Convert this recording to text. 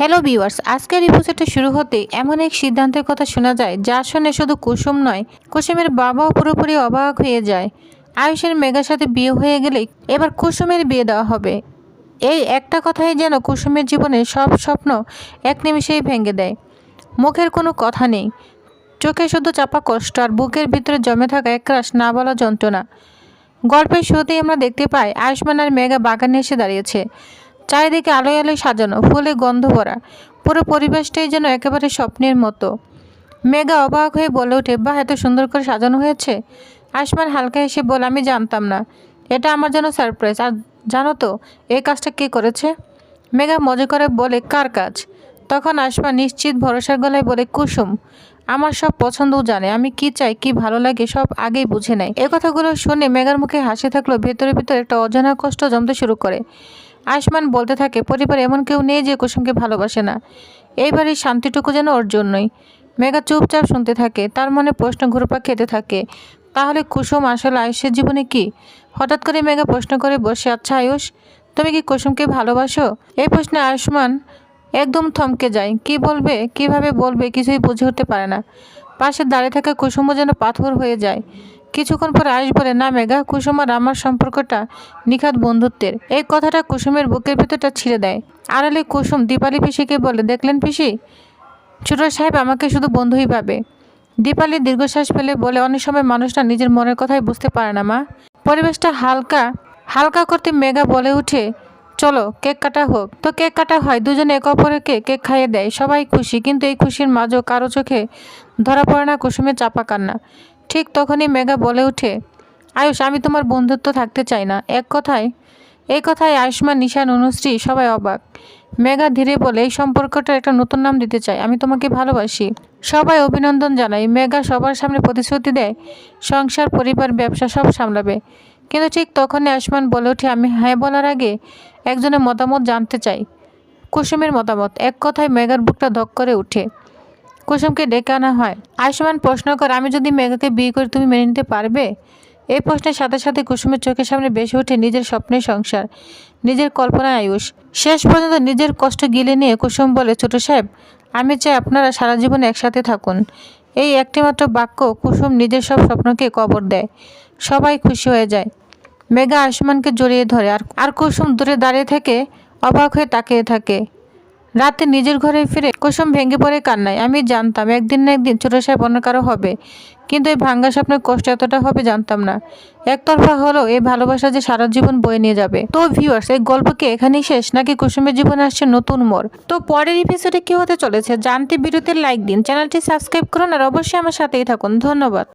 Hello viewers, আজকের এপিসোডটা শুরু হতেই এমন এক সিদ্ধান্তের কথা শোনা যায় যা শুনে শুধু কুসুম নয়, কুসুমের বাবাও পুরোপুরি অবাক হয়ে যায়। আয়ুষের মেঘার সাথে বিয়ে হয়ে গেলেই এবার কুসুমের বিয়ে দেওয়া হবে। এই একটা কথাই যেন কুসুমের জীবনের সব স্বপ্ন এক নিমিষেই ভেঙে দেয়। মুখের কোনো কথা নেই, চোখে শুধু চাপা কষ্ট আর বুকের ভিতরে জমে থাকা একরাশ না বলা যন্ত্রণা। গল্পের শুরুতেই আমরা দেখতে পাই আয়ুষ্মান আর মেঘা বাগানে এসে দাঁড়িয়েছে। চারিদিকে আলোয় আলোয় সাজানো, ফুলে গন্ধ ভরা, পুরো পরিবেশটাই যেন একেবারে স্বপ্নের মতো। মেঘা অবাক হয়ে বলে ওঠে, বাহ, এত সুন্দর করে সাজানো হয়েছে। আয়ুষ্মান হালকা হেসে বলে, আমি জানতাম না, এটা আমার জন্য সারপ্রাইজ। আর জানো তো এই কাজটা কে করেছে? মেঘা মজা করে বলে, কার কাজ? তখন আয়ুষ্মান নিশ্চিত ভরসার গলায় বলে, কুসুম। আমার সব পছন্দও জানে, আমি কি চাই কি ভালো লাগে সব আগেই বুঝে নেয়। এই কথাগুলো শুনে মেঘার মুখে হাসি থাকলেও ভেতরে ভিতরে একটা অজানা কষ্ট জমতে শুরু করে। আয়ুষ্মান বলতে থাকে, পরিবারে এমন কেউ নেই যে কুসুমকে ভালোবাসে না। এইবারই শান্তিটুকু যেন ওর জন্যই। মেঘা চুপচাপ শুনতে থাকে, তার মনে প্রশ্ন ঘুরপাক খেতে থাকে, তাহলে কুসুম আসলে আয়ুষের জীবনে কি? হঠাৎ করে মেঘা প্রশ্ন করে বসে, আচ্ছা আয়ুষ, তুমি কি কুসুমকে ভালোবাসো? এই প্রশ্নে আয়ুষ্মান একদম থমকে যায়। কি বলবে, কিভাবে বলবে কিছুই বুঝে উঠতে পারে না। পাশে দাঁড়িয়ে থাকা কুসুমও যেন পাথর হয়ে যায়। কিছুক্ষণ পর আয়ুষ বলে, না মেঘা, কুসুম আর আমার সম্পর্কটা নিখাত বন্ধুত্বের। এই কথাটা কুসুমের বুকের ভেতরটা ছিঁড়ে দেয়। আড়ালে কুসুম দীপালি পিসিকে বলে, দেখলেন পিসি, ছোট সাহেব আমাকে শুধু বন্ধুই ভাবে। দীপালি দীর্ঘশ্বাস ফেলে বলে, অনেক সময় মানুষটা নিজের মনের কথাই বুঝতে পারে না মা। পরিবেশটা হালকা হালকা করতে মেঘা বলে উঠে, চলো কেক কাটা হোক। তো কেক কাটা হয়, দুজনে একে অপরকে কেক খাইয়ে দেয়, সবাই খুশি। কিন্তু এই খুশির মাঝেও কারো চোখে ধরা পড়ে না কুসুমের চাপা কান্না। ঠিক তখনই মেঘা বলে ওঠে, আয়ুষ, আমি তোমার বন্ধুত্ব থাকতে চাই না। এই কথায় আয়ুষ্মান, নিশান, অনুশ্রী সবাই অবাক। মেঘা ধীরে বলে, এই সম্পর্কটার একটা নতুন নাম দিতে চাই, আমি তোমাকে ভালোবাসি। সবাই অভিনন্দন জানায়। মেঘা সবার সামনে প্রতিশ্রুতি দেয়, সংসার, পরিবার, ব্যবসা সব সামলাবে। কিন্তু ঠিক তখনই আয়ুষ্মান বলে ওঠে, আমি হ্যাঁ বলার আগে একজনের মতামত জানতে চাই। কুসুমের মতামত। এক কথায় মেঘার বুকটা ধক করে উঠে। কুসুমকে ডেকে আনা হয়। আয়ুষ্মান প্রশ্ন করে, আমি যদি মেঘাকে বিয়ে করি তুমি মেনে নিতে পারবে? এই প্রশ্নের সাথে সাথে কুসুমের চোখের সামনে বেশি ওঠে নিজের স্বপ্নের সংসার, নিজের কল্পনায় আয়ুষ। শেষ পর্যন্ত নিজের কষ্ট গিলে নিয়ে কুসুম বলে, ছোট সাহেব, আমি চাই আপনারা সারা জীবন একসাথে থাকুন। এই একটিমাত্র বাক্য কুসুম নিজের সব স্বপ্নকে কবর দেয়। সবাই খুশি হয়ে যায়। মেঘা আয়ুষ্মানকে জড়িয়ে ধরে, আর কুসুম দূরে দাঁড়িয়ে থেকে অবাক হয়ে তাকিয়ে থাকে। রাতে নিজের ঘরে ফিরে কুসুম ভেঙে পড়ে কান্নায়। আমি জানতাম একদিন না একদিন ছোট সাহেব অন্য কারো হবে, কিন্তু এই ভাঙ্গা স্বপ্নের কষ্ট এতটা হবে জানতাম না। একতরফা হলেও এই ভালোবাসা যে সারা জীবন বয়ে নিয়ে যাবে। তো ভিউয়ার্স, এই গল্প কি এখানেই শেষ, নাকি কুসুমের জীবনে আসছে নতুন মোড়? তো পরের এপিসোডে কি হতে চলেছে জানতে ভিডিওতে লাইক দিন, চ্যানেলটি সাবস্ক্রাইব করুন আর অবশ্যই আমার সাথেই থাকুন। ধন্যবাদ।